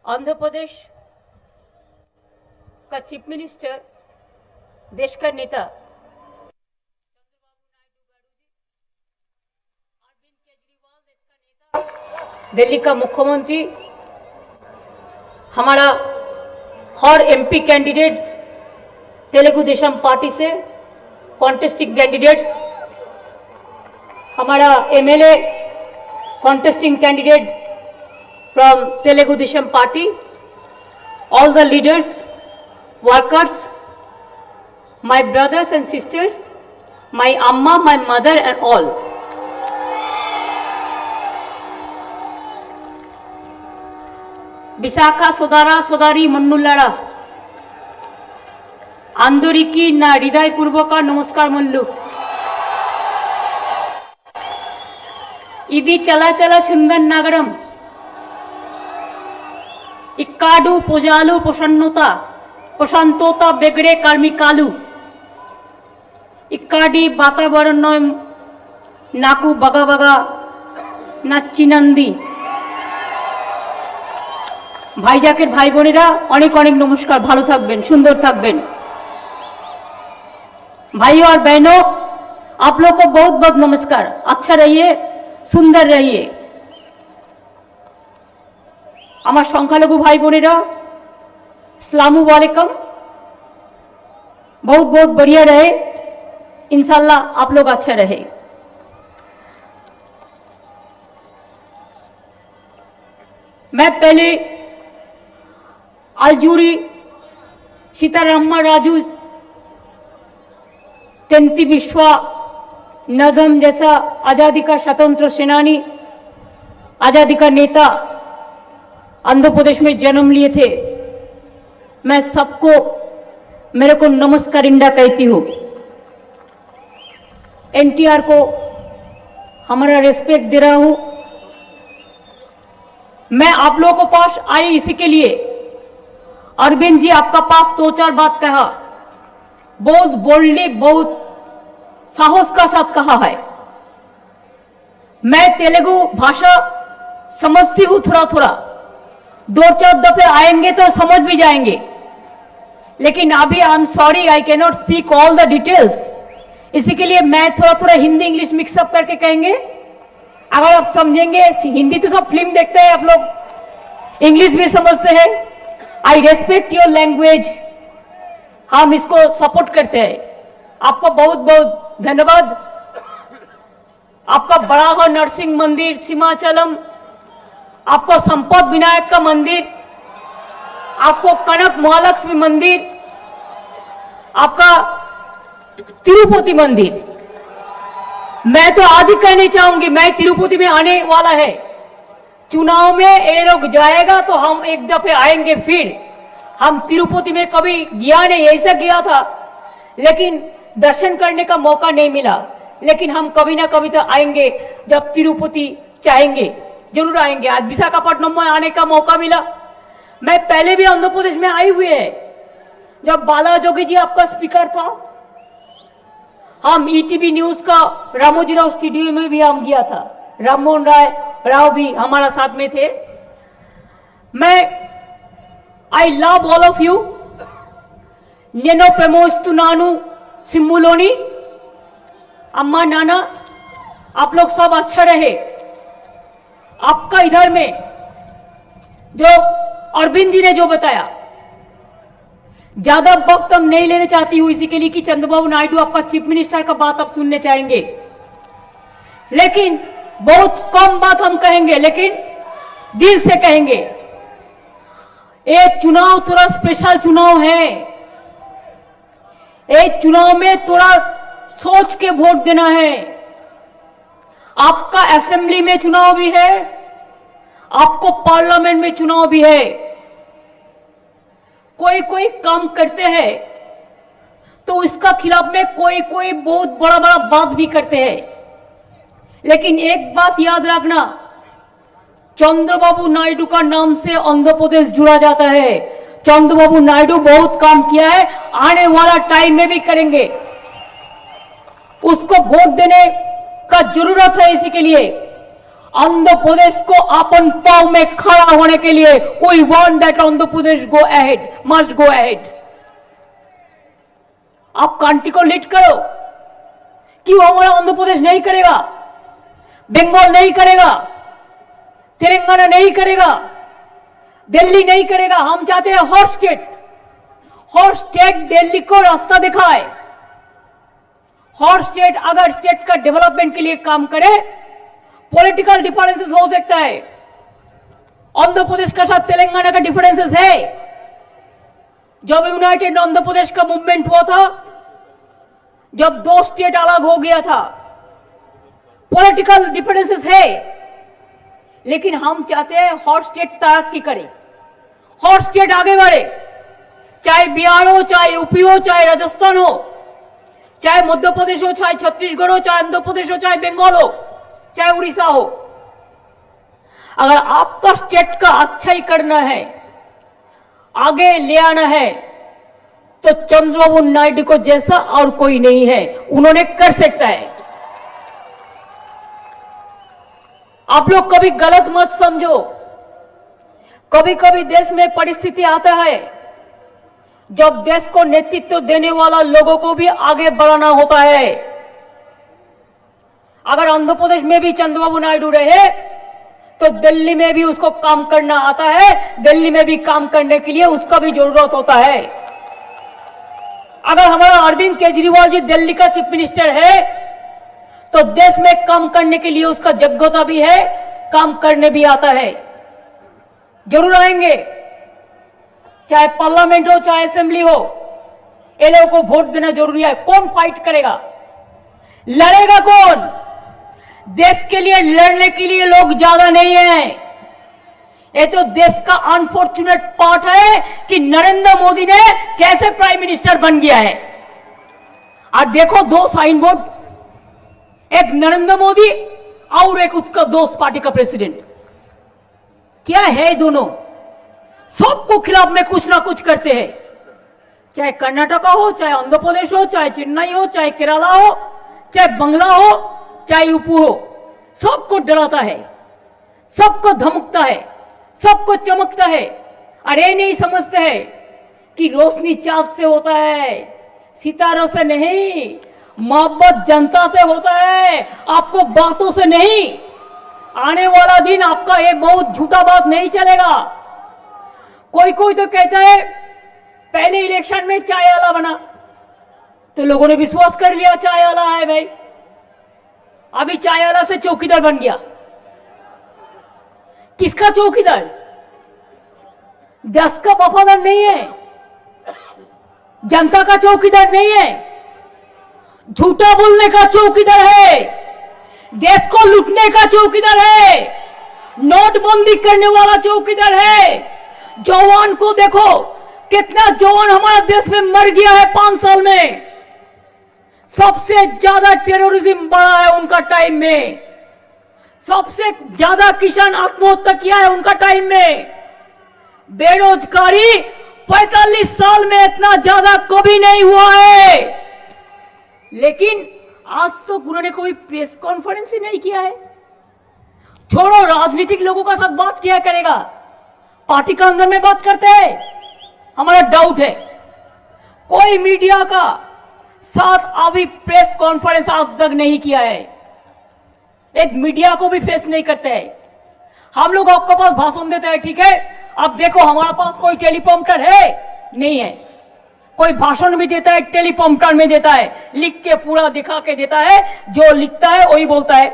आंध्र प्रदेश का chief minister, देश का नेता अरविंद केजरीवाल, देश का नेता, दिल्ली का मुख्यमंत्री, हमारा हर MP candidates Telugu Desam party से कॉन्टेस्टिंग कैंडिडेट्स, हमारा MLA contesting candidate from Telugu Desam Party, all the leaders, workers, my brothers and sisters, my amma, my mother and all. Bisakha Sodara Sodari Mannulara Andoriki na Hriday Purboka Namaskar Mullu. Idi Chala Chala Sundan Nagaram इक्काडू पोजालू प्रसन्नता प्रशांतता बेगड़े कार्मिकालू इक्काडी वातावरण नाकू बगा बगा नाचिनंदी भाईजाकेर भाई बोनेरा अनेक अनेक नमस्कार, भालो थाकबेन, सुंदर थाकबेन। भाई और बहनों, आप लोग को बहुत बहुत नमस्कार। अच्छा रहिए, सुंदर रहिए। আমার সংখ্যালঘু भाई बोनेरा अस्सलामु वालेकुम। बहुत बहुत बढ़िया रहे, इंशाल्लाह आप लोग अच्छा रहे। मैं पहले अलजूरी सीतारामा राजू तेंती बिश्वा नदम जैसा आजादी का स्वतंत्र सेनानी, आजादी का नेता आंध्र प्रदेश में जन्म लिए थे। मैं सबको मेरे को नमस्कार इंडा कहती हूँ। एनटीआर को हमारा रिस्पेक्ट दे रहा हूँ। मैं आप लोगों को पास आई इसी के लिए। अरविंद जी आपका पास दो चार बात कहा, बहुत बोल्डली, बहुत साहस का साथ कहा है। मैं तेलुगु भाषा समझती हूँ थोड़ा थोड़ा, दो चार दफे आएंगे तो समझ भी जाएंगे, लेकिन अभी I am sorry, I can not speak all the details. इसी के लिए मैं थोड़ा थोड़ा हिंदी इंग्लिश मिक्सअप करके कहेंगे। अगर आप समझेंगे, हिंदी तो सब फिल्म देखते हैं आप लोग, इंग्लिश भी समझते हैं। आई रेस्पेक्ट योर लैंग्वेज, हम इसको सपोर्ट करते हैं। आपको बहुत बहुत धन्यवाद। आपका बड़ा हो नरसिंह मंदिर सीमाचलम, आपको संपद विनायक का मंदिर, आपको कनक महालक्ष्मी मंदिर, आपका तिरुपति मंदिर। मैं तो आज ही कहना चाहूंगी, मैं तिरुपति में आने वाला है। चुनाव में ये लोग जाएगा तो हम एक दफे आएंगे फिर। हम तिरुपति में कभी गया नहीं, ऐसा गया था लेकिन दर्शन करने का मौका नहीं मिला। लेकिन हम कभी ना कभी तो आएंगे, जब तिरुपति चाहेंगे जरूर आएंगे। आज विशाखापट्टनम में आने का मौका मिला। मैं पहले भी आंध्र प्रदेश में आई हुई है, जब बाला जोगी जी आपका स्पीकर था। हम ईटीवी न्यूज का रामोजीराव स्टूडियो में भी हम गया था, राममोहन राव भी हमारा साथ में थे। मैं I love all of you. नेनो प्रेमोस्तु नानु सिम्मुलोनी। अम्मा नाना, आप लोग सब अच्छा रहे। आपका इधर में जो अरविंद जी ने जो बताया, ज्यादा वक्त हम नहीं लेने चाहती हूं इसी के लिए कि चंद्रबाबू नायडू आपका चीफ मिनिस्टर का बात आप सुनने चाहेंगे, लेकिन बहुत कम बात हम कहेंगे, लेकिन दिल से कहेंगे। एक चुनाव थोड़ा स्पेशल चुनाव है। एक चुनाव में थोड़ा सोच के वोट देना है। आपका असेंबली में चुनाव भी है, आपको पार्लियामेंट में चुनाव भी है। कोई कोई काम करते हैं तो इसका खिलाफ में कोई कोई बहुत बड़ा बड़ा बात भी करते हैं, लेकिन एक बात याद रखना, चंद्रबाबू नायडू का नाम से आंध्र प्रदेश जुड़ा जाता है। चंद्रबाबू नायडू बहुत काम किया है, आने वाला टाइम में भी करेंगे। उसको वोट देने का जरूरत है। इसी के लिए आंध्र प्रदेश को अपन पांव में खड़ा होने के लिए we want that Andhra Pradesh go ahead, must go ahead. आप कांटी को लीड करो। क्यों हमारा आंध्र प्रदेश नहीं करेगा, बंगाल नहीं करेगा, तेलंगाना नहीं करेगा, दिल्ली नहीं करेगा? हम चाहते हैं हर स्टेट दिल्ली को रास्ता दिखाए। हर स्टेट अगर स्टेट का डेवलपमेंट के लिए काम करे, पॉलिटिकल डिफरेंसेस हो सकता है। आंध्र प्रदेश के साथ तेलंगाना का डिफरेंसेस है। जब यूनाइटेड आंध्र प्रदेश का मूवमेंट हुआ था, जब दो स्टेट अलग हो गया था, पॉलिटिकल डिफरेंसेस है। लेकिन हम चाहते हैं हर स्टेट तरक्की करे, हर स्टेट आगे बढ़े। चाहे बिहार हो, चाहे यूपी हो, चाहे राजस्थान हो, चाहे मध्य प्रदेश हो, चाहे छत्तीसगढ़ हो, चाहे आंध्र प्रदेश हो, चाहे बंगाल हो, चाहे उड़ीसा हो। अगर आपका स्टेट का अच्छा ही करना है, आगे ले आना है, तो चंद्रबाबू नायडू को जैसा और कोई नहीं है, उन्होंने कर सकता है। आप लोग कभी गलत मत समझो। कभी कभी देश में परिस्थिति आता है जब देश को नेतृत्व देने वाला लोगों को भी आगे बढ़ाना होता है। अगर आंध्र प्रदेश में भी चंद्रबाबू नायडू रहे तो दिल्ली में भी उसको काम करना आता है, दिल्ली में भी काम करने के लिए उसका भी जरूरत होता है। अगर हमारा अरविंद केजरीवाल जी दिल्ली का चीफ मिनिस्टर है तो देश में काम करने के लिए उसका योग्यता भी है, काम करने भी आता है। जरूर आएंगे, चाहे पार्लियामेंट हो, चाहे असेंबली हो, ये लोगों को वोट देना जरूरी है। कौन फाइट करेगा, लड़ेगा कौन? देश के लिए लड़ने के लिए लोग ज्यादा नहीं है। ये तो देश का अनफॉर्चुनेट पार्ट है कि नरेंद्र मोदी ने कैसे प्राइम मिनिस्टर बन गया है। आज देखो दो साइन बोर्ड, एक नरेंद्र मोदी और एक उसका दोस्त पार्टी का प्रेसिडेंट। क्या है दोनों? सबको खिलाफ में कुछ ना कुछ करते हैं। चाहे कर्नाटका हो, चाहे आंध्र प्रदेश हो, चाहे चेन्नई हो, चाहे केरला हो, चाहे बंगला हो, चाहे यूपी हो, सबको डराता है, सबको धमकता है, सबको चमकता है। अरे नहीं समझते हैं कि रोशनी चांद से होता है, सितारों से नहीं। मोहब्बत जनता से होता है, आपको बातों से नहीं। आने वाला दिन आपका ये बहुत झूठा बात नहीं चलेगा। कोई कोई तो कहता है पहले इलेक्शन में चाय वाला बना तो लोगों ने विश्वास कर लिया चाय वाला है भाई, अभी चाय वाला से चौकीदार बन गया। किसका चौकीदार? देश का वफादार नहीं है, जनता का चौकीदार नहीं है, झूठा बोलने का चौकीदार है, देश को लूटने का चौकीदार है, नोटबंदी करने वाला चौकीदार है। जवान को देखो, कितना जवान हमारा देश में मर गया है 5 साल में। सबसे ज्यादा टेररिज्म बढ़ा है उनका टाइम में, सबसे ज्यादा किसान आत्महत्या किया है उनका टाइम में। बेरोजगारी 45 साल में इतना ज्यादा कभी नहीं हुआ है। लेकिन आज तो उन्होंने कोई प्रेस कॉन्फ्रेंस ही नहीं किया है। छोड़ो, राजनीतिक लोगों का साथ बात किया करेगा, पार्टी का अंदर में बात करते हैं। हमारा डाउट है कोई मीडिया का साथ अभी प्रेस कॉन्फ्रेंस आज तक नहीं किया है, एक मीडिया को भी फेस नहीं करते हैं। हम लोग आपके पास भाषण देते हैं, ठीक है, अब देखो हमारे पास कोई टेलीप्रॉम्प्टर है नहीं है। कोई भाषण भी देता है टेलीप्रॉम्प्टर में देता है, लिख के पूरा दिखा के देता है, जो लिखता है वही बोलता है।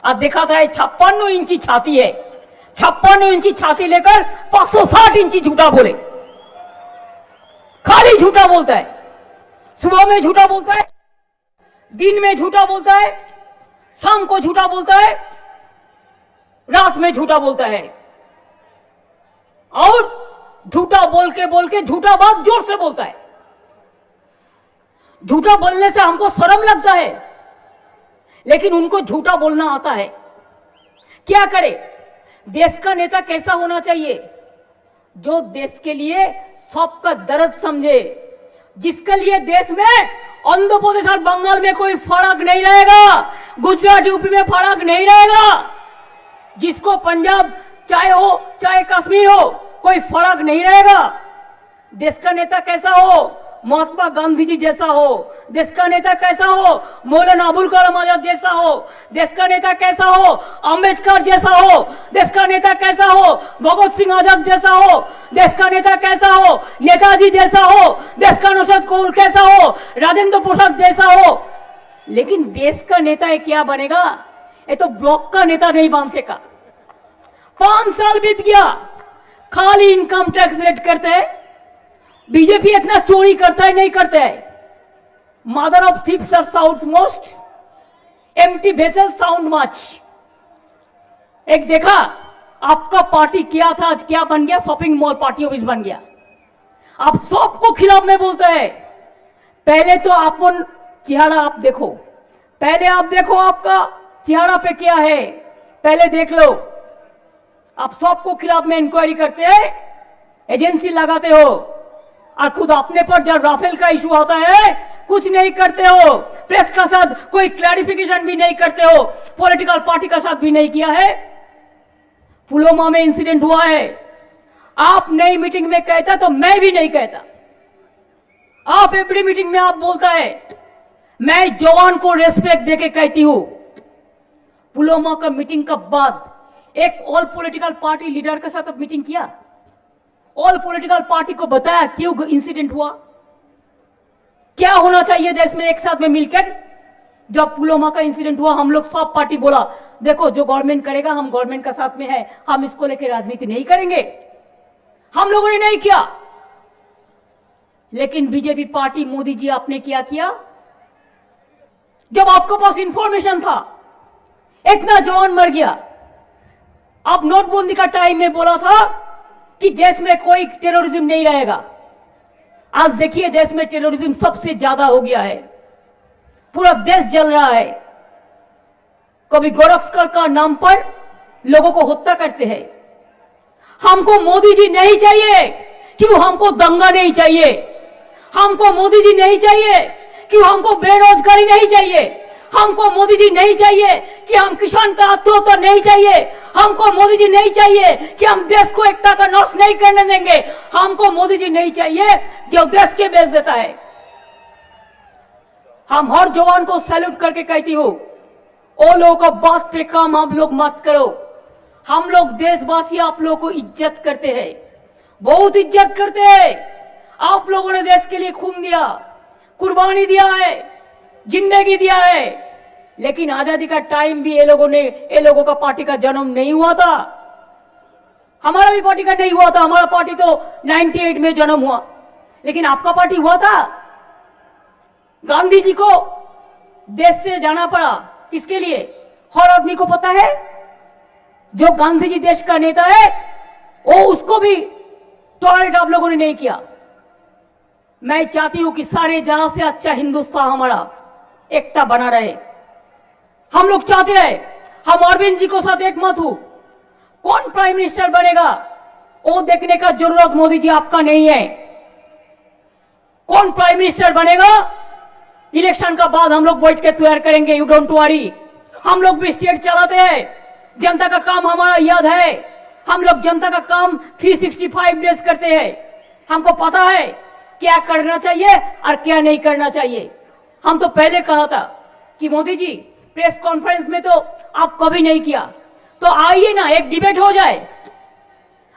अब दिखाता है 56 इंची छाती है, 56 इंची छाती लेकर 560 इंची झूठा बोले, खाली झूठा बोलता है। सुबह में झूठा बोलता है, दिन में झूठा बोलता है, शाम को झूठा बोलता है, रात में झूठा बोलता है। और झूठा बोल के झूठा बात जोर से बोलता है। झूठा बोलने से हमको शर्म लगता है, लेकिन उनको झूठा बोलना आता है। क्या करे? देश का नेता कैसा होना चाहिए? जो देश के लिए सबका दर्द समझे, जिसके लिए देश में आंध्र प्रदेश और बंगाल में कोई फर्क नहीं रहेगा, गुजरात यूपी में फर्क नहीं रहेगा, जिसको पंजाब चाहे हो चाहे कश्मीर हो कोई फर्क नहीं रहेगा। देश का नेता कैसा हो, महात्मा गांधी जी जैसा हो, देश का नेता कैसा हो, मौलाना अबुल कलाम आजाद जैसा हो, देश का नेता कैसा हो, अम्बेडकर जैसा हो, देश का नेता कैसा हो, भगत सिंह आजाद जैसा हो, देश का नेता कैसा हो, नेताजी जैसा हो, देश का नौशाद कौर कैसा हो, राजेंद्र प्रसाद जैसा हो। लेकिन देश का नेता ये क्या बनेगा? ये तो ब्लॉक का नेता नहीं बन सका। 5 साल बीत गया, खाली इनकम टैक्स रेट करते हैं। बीजेपी इतना चोरी करता है नहीं करता है? Mother of thieves are sounds most, empty vessel sound much. एक देखा आपका पार्टी क्या था, आज क्या बन गया? शॉपिंग मॉल पार्टी ऑफिस बन गया। आप सबको खिलाफ में बोलते हैं। पहले तो अपन चेहरा आप देखो, पहले आप देखो आपका चेहरा पे क्या है, पहले देख लो। आप सबको खिलाफ में इंक्वायरी करते हैं, एजेंसी लगाते हो, और खुद अपने पर जब राफेल का इशू होता है कुछ नहीं करते हो, प्रेस का साथ कोई क्लैरिफिकेशन भी नहीं करते हो, पॉलिटिकल पार्टी का साथ भी नहीं किया है। पुलवामा में इंसिडेंट हुआ है, आप नई मीटिंग में कहता तो मैं भी नहीं कहता। आप एवरी मीटिंग में आप बोलता है, मैं जवान को रेस्पेक्ट देके कहती हूं। पुलवामा का मीटिंग का बाद एक ऑल पॉलिटिकल पार्टी लीडर के साथ मीटिंग किया, ऑल पॉलिटिकल पार्टी को बताया क्यों इंसिडेंट हुआ, क्या होना चाहिए देश में एक साथ में मिलकर। जब पुलवामा का इंसिडेंट हुआ हम लोग सब पार्टी बोला, देखो जो गवर्नमेंट करेगा हम गवर्नमेंट का साथ में है, हम इसको लेकर राजनीति नहीं करेंगे। हम लोगों ने नहीं किया। लेकिन बीजेपी पार्टी मोदी जी आपने क्या किया? जब आपके पास इंफॉर्मेशन था इतना जवान मर गया, आप नोटबंदी का टाइम में बोला था कि देश में कोई टेररिज्म नहीं रहेगा। आज देखिए देश में टेररिज्म सबसे ज्यादा हो गया है, पूरा देश जल रहा है। कभी गोरखपुर का नाम पर लोगों को हत्या करते हैं। हमको मोदी जी नहीं चाहिए, क्यों? हमको दंगा नहीं चाहिए। हमको मोदी जी नहीं चाहिए, क्यों? हमको बेरोजगारी नहीं चाहिए। हमको मोदी जी नहीं चाहिए कि हम किसान का आत्महत्या नहीं चाहिए। हमको मोदी जी नहीं चाहिए कि हम देश को एकता का नाश नहीं करने देंगे। हमको मोदी जी नहीं चाहिए जो देश के बेच देता है। हम हर जवान को सैल्यूट करके कहती हूं, ओ लोगों का बात पे काम आप लोग मत करो। हम लोग देशवासी आप लोगों को इज्जत करते हैं, बहुत इज्जत करते हैं। आप लोगों ने देश के लिए खून दिया, कुर्बानी दिया है, जिंदगी दिया है। लेकिन आजादी का टाइम भी ये लोगों का पार्टी का जन्म नहीं हुआ था। हमारा भी पार्टी का नहीं हुआ था। हमारा पार्टी तो 98 में जन्म हुआ, लेकिन आपका पार्टी हुआ था। गांधी जी को देश से जाना पड़ा, किसके लिए? हर आदमी को पता है जो गांधी जी देश का नेता है वो उसको भी टॉलरेट आप लोगों ने नहीं किया। मैं चाहती हूं कि सारे जहां से अच्छा हिंदुस्तान हमारा एकता बना रहे। हम लोग चाहते हैं, हम अरविंद जी को साथ एक मत हूं। कौन प्राइम मिनिस्टर बनेगा वो देखने का जरूरत मोदी जी आपका नहीं है। कौन प्राइम मिनिस्टर बनेगा इलेक्शन का बाद हम लोग बैठ के तैयार करेंगे, यू डोंट वरी। हम लोग भी स्टेट चलाते हैं, जनता का काम हमारा याद है। हम लोग जनता का काम 365 डेज करते हैं। हमको पता है क्या करना चाहिए और क्या नहीं करना चाहिए। हम तो पहले कहा था कि मोदी जी प्रेस कॉन्फ्रेंस में तो आप कभी नहीं किया, तो आइए ना एक डिबेट हो जाए।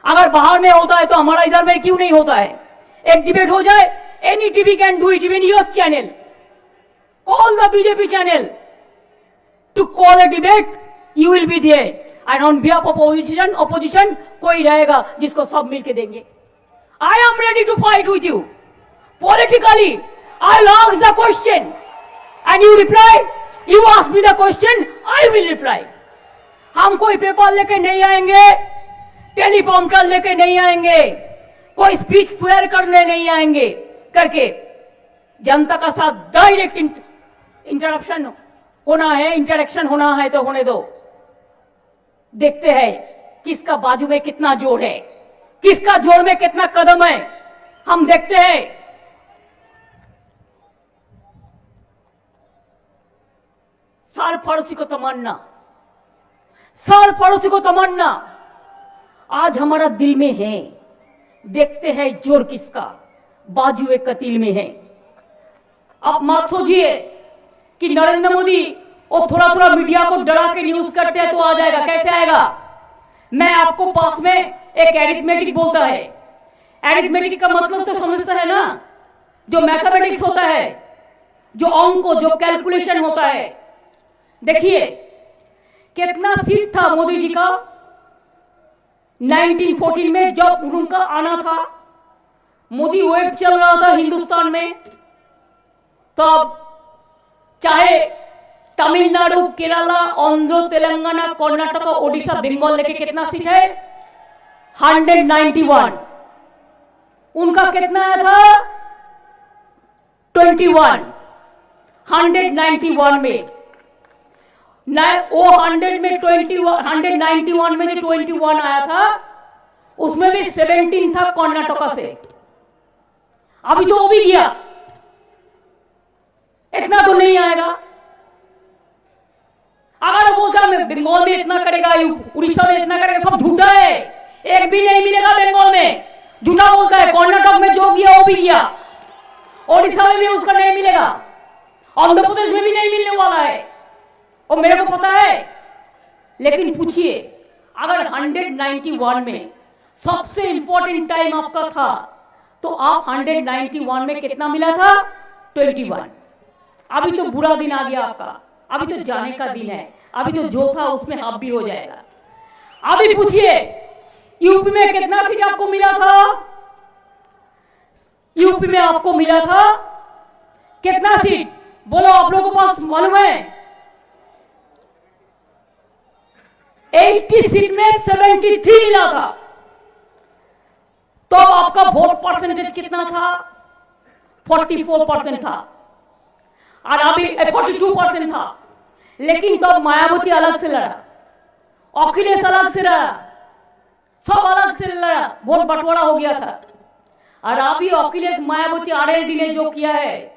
अगर बाहर में होता है तो हमारा इधर में क्यों नहीं होता है? एक डिबेट हो जाए। Any TV can do it, even your channel, call the BJP channel to call a debate, you will be there. And on behalf of opposition कोई रहेगा जिसको सब मिलके देंगे। I am ready to fight with you politically. I'll ask the question and you reply. You ask me the question, I will reply. हम कोई paper लेके नहीं आएंगे, टेलीप्रॉम्प्टर लेके नहीं आएंगे, कोई स्पीच तैयार करने नहीं आएंगे करके। जनता का साथ डायरेक्ट इंटरप्शन होना है, इंटरेक्शन होना है तो होने दो। देखते हैं किसका बाजू में कितना जोर है, किसका जोर में कितना कदम है, हम देखते हैं। सार पड़ोसी को तमन्ना, सार पड़ोसी को तमन्ना। आज हमारा दिल में है, देखते हैं जोर किसका, बाजू एक कतील में है। आप मत सोचिए कि नरेंद्र मोदी और थोड़ा थोड़ा मीडिया को डरा के न्यूज करते हैं तो आ जाएगा। कैसे आएगा? मैं आपको पास में एक एरिथमेटिक बोलता है। एरिथमेटिक का मतलब तो समझता है ना, जो मैथमेटिक्स होता है, जो अंक, जो कैलकुलेशन होता है। देखिए कितना सीट था मोदी जी का 1914 में जब उनका आना था। मोदी वेव चल रहा था हिंदुस्तान में, तो अब चाहे तमिलनाडु, केरला, आंध्र, तेलंगाना, कर्नाटक, ओडिशा, बंगाल लेके कितना सीट है? 191। उनका कितना आया था? 21। 191 में वो 100 में 21, 191 में जो 21 आया था उसमें भी 17 था कर्नाटक से। अभी तो वो भी गया, इतना तो नहीं आएगा। अगर वो बोलता मैं बंगाल में इतना करेगा, उड़ीसा में इतना करेगा, सब झूठा है। एक भी नहीं मिलेगा बंगाल में, झूठा बोलता है। कर्नाटक में जो गया वो भी गया, ओडिशा में भी उसका नहीं मिलेगा, आंध्र प्रदेश में भी नहीं मिलने वाला है, और मेरे को पता है। लेकिन पूछिए, अगर 191 में सबसे इंपॉर्टेंट टाइम आपका था तो आप 191 में कितना मिला था? 21। अभी तो बुरा दिन आ गया आपका, अभी तो जाने का दिन है। अभी तो जो था उसमें हाफ भी हो जाएगा। अभी पूछिए यूपी में कितना सीट आपको मिला था? यूपी में आपको मिला था कितना सीट? बोलो, आप लोगों को पास मालूम है? 80 सीट में 73 मिला था। तो आपका वोट परसेंटेज कितना था? 44% था, और अभी 42% था। लेकिन तब मायावती अलग से लड़ा, अखिलेश अलग से लड़ा, सब अलग से लड़ा, वोट बंटवारा हो गया था। और अभी अखिलेश, मायावती, आरएलडी ने जो किया है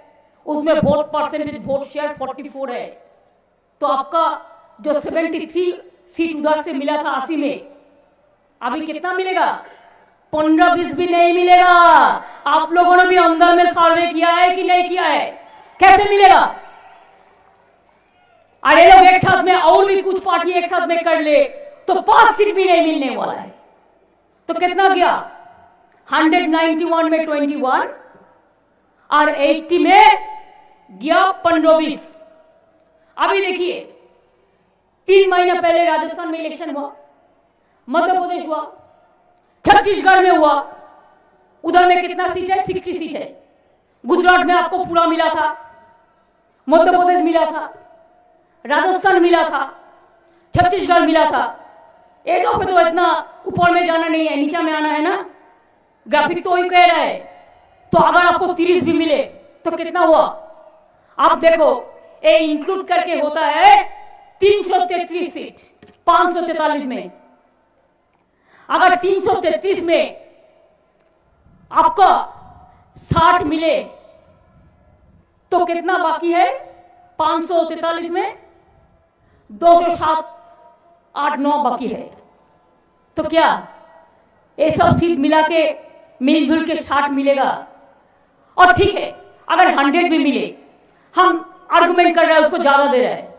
उसमें वोट परसेंटेज, वोट शेयर 44 है। तो आपका जो 73 सीट उधर से मिला था 80 में, अभी कितना मिलेगा? 15-20 भी नहीं मिलेगा। आप लोगों ने भी अंदर में सर्वे किया है कि नहीं किया है? कैसे मिलेगा? अरे लोग एक साथ में, और भी कुछ पार्टी एक साथ में कर ले तो 5 सीट भी नहीं मिलने वाला है। तो कितना गया? 191 में 21 और 80 में गया 15-20। अभी देखिए 3 महीने पहले राजस्थान में इलेक्शन हुआ, मध्य प्रदेश हुआ, छत्तीसगढ़ में हुआ। उधर में कितना सीट है? 60 सीट है। गुजरात में आपको पूरा मिला था, मध्य प्रदेश मिला था, राजस्थान मिला था, छत्तीसगढ़ मिला था। एक दो पे तो इतना ऊपर में जाना नहीं है, नीचे में आना है ना। ग्राफिक तो वही कह रहा है। तो अगर आपको 30 भी मिले तो कितना हुआ? आप देखो, ये इंक्लूड करके होता है 333 सीट 543 में। अगर 333 में आपका 60 मिले तो कितना बाकी है? 543 में 207, 8, 9 बाकी है। तो क्या ये सब सीट मिला के मिलजुल के 60 मिलेगा? और ठीक है, अगर 100 भी मिले, हम आर्गुमेंट कर रहे हैं उसको ज्यादा दे रहे हैं,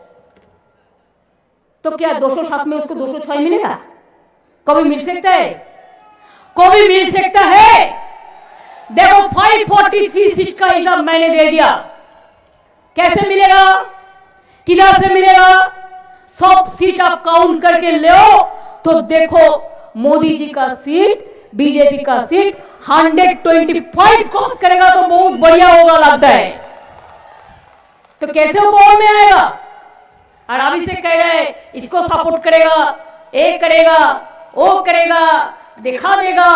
तो क्या 207 में उसको 206 मिलेगा? कभी मिल सकता है? कभी मिल सकता है? देखो 543 सीट का हिसाब मैंने दे दिया। कैसे मिलेगा? किधर से मिलेगा? सब सीट आप काउंट करके ले तो देखो, मोदी जी का सीट, बीजेपी का सीट 125 क्रॉस करेगा तो बहुत बढ़िया होगा लगता है। तो कैसे वो पावर में आएगा? और अभी से कह रहे हैं इसको सपोर्ट करेगा, ये करेगा, वो करेगा, दिखा देगा,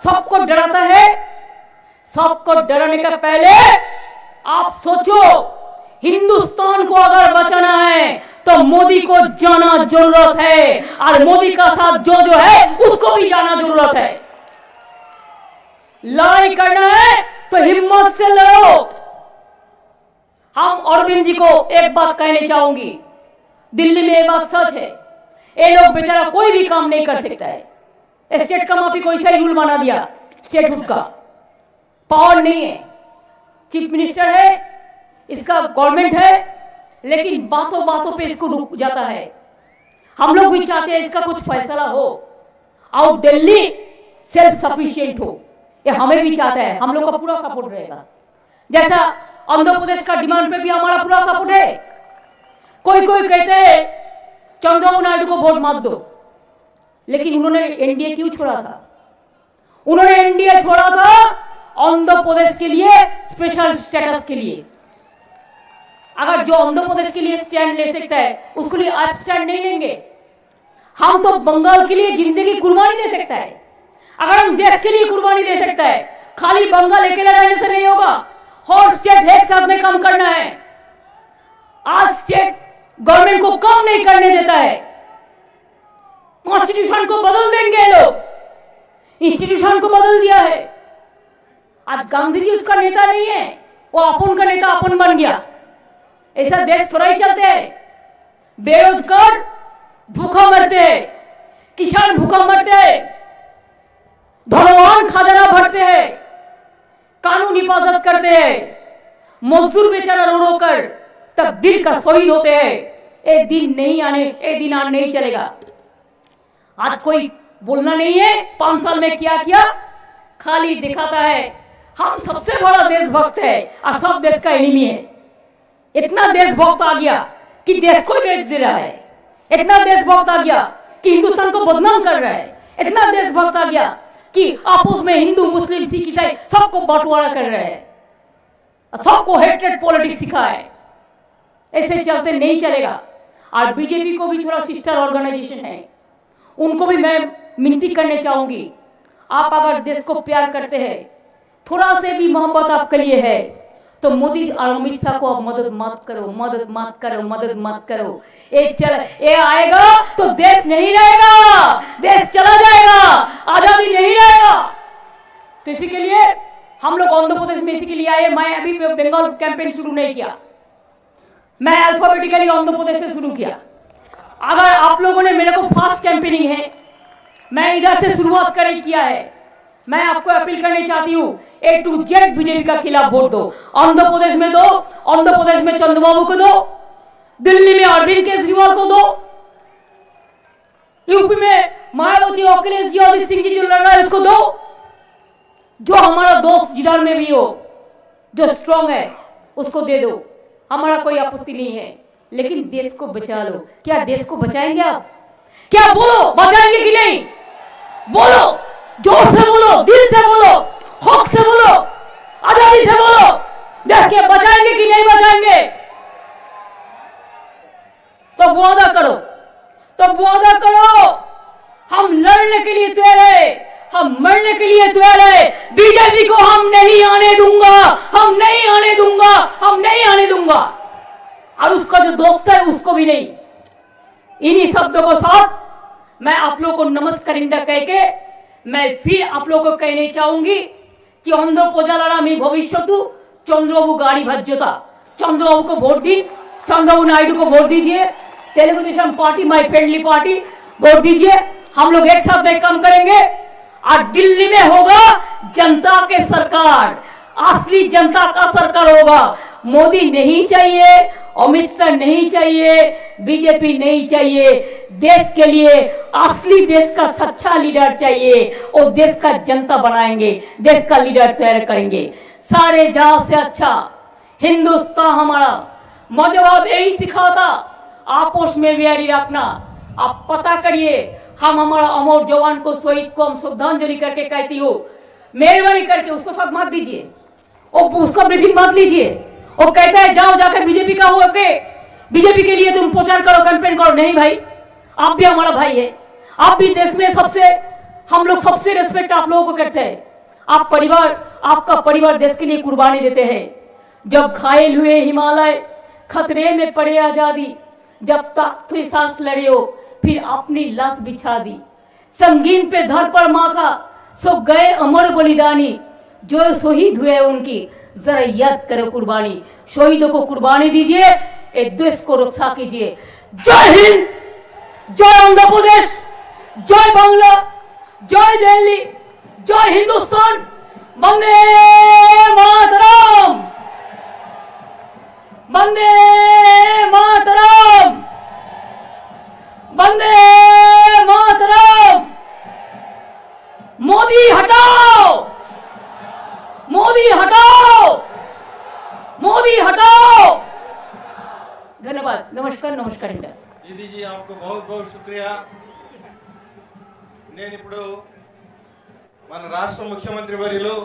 सबको डराता है। सबको डराने का पहले आप सोचो, हिंदुस्तान को अगर बचाना है तो मोदी को जाना जरूरत है, और मोदी का साथ जो है उसको भी जाना जरूरत है। लड़ाई करना है तो हिम्मत से लड़ो। हम अरविंद जी को एक बात कहने चाहूंगी, दिल्ली में ये बात सच है, ये लोग बेचारा कोई भी काम नहीं कर सकता है। स्टेट का माफी कोई सा रूल बना दिया, स्टेटहुड का पावर नहीं है, चीफ मिनिस्टर है, इसका गवर्नमेंट है, लेकिन बातों बातों पे इसको रुक जाता है। हम लोग भी चाहते हैं इसका कुछ फैसला हो और दिल्ली सेल्फ सफिशिएंट हो, ये हमें भी चाहता है, हम लोग का पूरा सपोर्ट रहेगा। जैसा आंध्र प्रदेश का डिमांड पे भी हमारा पूरा सपोर्ट है। कोई कोई कहते हैं चंद्रबाबू नायडू को वोट मत दो, लेकिन उन्होंने एनडीए क्यों छोड़ा था? उन्होंने एनडीए छोड़ा था आंध्र प्रदेश के लिए, स्पेशल स्टेटस के लिए। अगर जो आंध्र प्रदेश के लिए स्टैंड ले सकता है उसके लिए आप स्टैंड नहीं लेंगे। हम तो बंगाल के लिए जिंदगी कुर्बानी दे सकता है। अगर हम देश के लिए कुर्बानी दे सकता है, खाली बंगाल अकेला रहने से नहीं होगा, हर स्टेट एक साथ में काम करना है। आज स्टेट गवर्नमेंट को काम नहीं करने देता है, कॉन्स्टिट्यूशन को बदल देंगे लोग, इंस्टीट्यूशन को बदल दिया है। आज गांधी जी उसका नेता नहीं है, वो अपन का नेता अपन बन गया। ऐसा देश थोड़ा ही चलते हैं। बेरोजगार भूखा मरते हैं, किसान भूखा मरते हैं, धनवान खजाना भरते हैं, कानून हिफाजत करते हैं, मजदूर बेचारा रो रो कर तकदीर का शहीद होते हैं। एक दिन नहीं चलेगा। आज कोई बोलना नहीं है 5 साल में क्या किया, खाली दिखाता है हम सबसे बड़ा देशभक्त है और सब देश का एनिमी है। इतना देशभक्त आ गया कि देश को बेच दे रहा है, इतना देशभक्त आ गया कि हिंदुस्तान को बदनाम कर रहा है, इतना देशभक्त आ गया कि आपस में हिंदू मुस्लिम सिख ईसाई सबको बंटवारा कर रहे हैं, सबको हेट्रेड पॉलिटिक्स सिखा है। ऐसे चलते नहीं चलेगा। और बीजेपी को भी थोड़ा सिस्टर ऑर्गेनाइजेशन है, उनको भी मैं विनती करने चाहूंगी, आप अगर देश को प्यार करते हैं, थोड़ा से भी मोहब्बत आपके लिए है, तो मोदी और अमित शाह को आप मदद मत करो। ये आएगा तो देश नहीं रहेगा, देश चला जाएगा, आजादी नहीं रहेगा। तो इसी के लिए हम लोग आंध्र प्रदेश में इसी के लिए आए। मैं अभी बंगाल कैंपेन शुरू नहीं किया, मैं अल्फाबेटिकली आंध्र प्रदेश से शुरू किया। अगर आप लोगों ने मेरे को फास्ट कैंपेनिंग है, मैं इधर से शुरुआत किया है। मैं आपको अपील करनी चाहती हूँ, A to Z बीजेपी का खिलाफ वोट दो। आंध्र प्रदेश में दो, आंध्र प्रदेश में चंद्रबाबू को दो, दिल्ली में अरविंद केजरीवाल को दो, यूपी में मायावती अखिलेश जी अजित सिंह जी जो लड़ रहा है उसको दो। जो हमारा दोस्त जिधर में भी हो, जो स्ट्रांग है उसको दे दो, हमारा कोई आपत्ति नहीं है। लेकिन देश को बचा लो। क्या देश को बचाएंगे आप? क्या बोलो, बचाएंगे कि नहीं? बोलो, जोर से बोलो, दिल से बोलो, हक से बोलो, आजादी से बोलो। देश के बचाएंगे कि नहीं बचाएंगे? तो वादा करो, हम लड़ने के लिए तैयार है, हम मरने के लिए तैयार है। बीजेपी को हम नहीं आने दूंगा, और उसका जो दोस्त है उसको भी नहीं। इन्हीं शब्दों को साथ मैं आप लोगों को नमस्कारिंदा कह के मैं फिर आप लोगों को कहने चाहूंगी कि आंध्र प्रजालारा मी भविष्यतु चंद्रबाबू गाड़ी भज्जता। चंद्रबाबू को वोट दी, चंद्रबाबू नायडू को वोट दीजिए, तेलुगु देशम पार्टी माई फ्रेंडली पार्टी वोट दीजिए। हम लोग एक साथ में काम करेंगे और दिल्ली में होगा जनता के सरकार, असली जनता का सरकार होगा। मोदी नहीं चाहिए, अमित शाह नहीं चाहिए, बीजेपी नहीं चाहिए। देश के लिए असली देश का सच्चा लीडर चाहिए, और देश का जनता बनाएंगे, देश का लीडर तैयार करेंगे। सारे जहां से अच्छा हिंदुस्तान हमारा मजहब यही सिखाता, आपस में वेरी रखना। आप पता करिए, हम हमारा अमर जवान को, शहीद को हम श्रद्धांजलि करके कहती हो, मेहरबानी करके उसको साथ मत दीजिए, और उसका ब्रीफिंग मत लीजिए। वो कहता है जाओ जाकर बीजेपी का हुआ के बीजेपी के लिए तुम प्रचार करो, कैंपेन करो। नहीं भाई, आप भी हमारा भाई है, आप भी देश में हम लोग सबसे रेस्पेक्ट आप लोगों को करते हैं। आप परिवार, आपका परिवार देश के लिए कुर्बानी देते हैं। जब घायल हुए हिमालय, खतरे में पड़े आजादी, जब तक फिर सांस लड़े हो, फिर अपनी लाश बिछा दी। संगीन पे धर पर माथा, सो गए अमर बलिदानी, जो शहीद हुए उनकी जरा याद करो कुर्बानी। शहीदों को कुर्बानी दीजिए, एक देश को रक्षा कीजिए। जय हिंद, जय आंध्र प्रदेश, जय बांग्ला, जय दिल्ली, जय हिंदुस्तान, वंदे मातरम, वंदे मातरम, वंदे मातरम। मोदी हटाओ, मोदी हटाओ, मोदी हटाओ। धन्यवाद। नमस्कार, नमस्कार इंडिया। दीदी जी आपको बहुत बहुत शुक्रिया। నేను ఇప్పుడు మన రాష్ట్ర ముఖ్యమంత్రి వర్యులు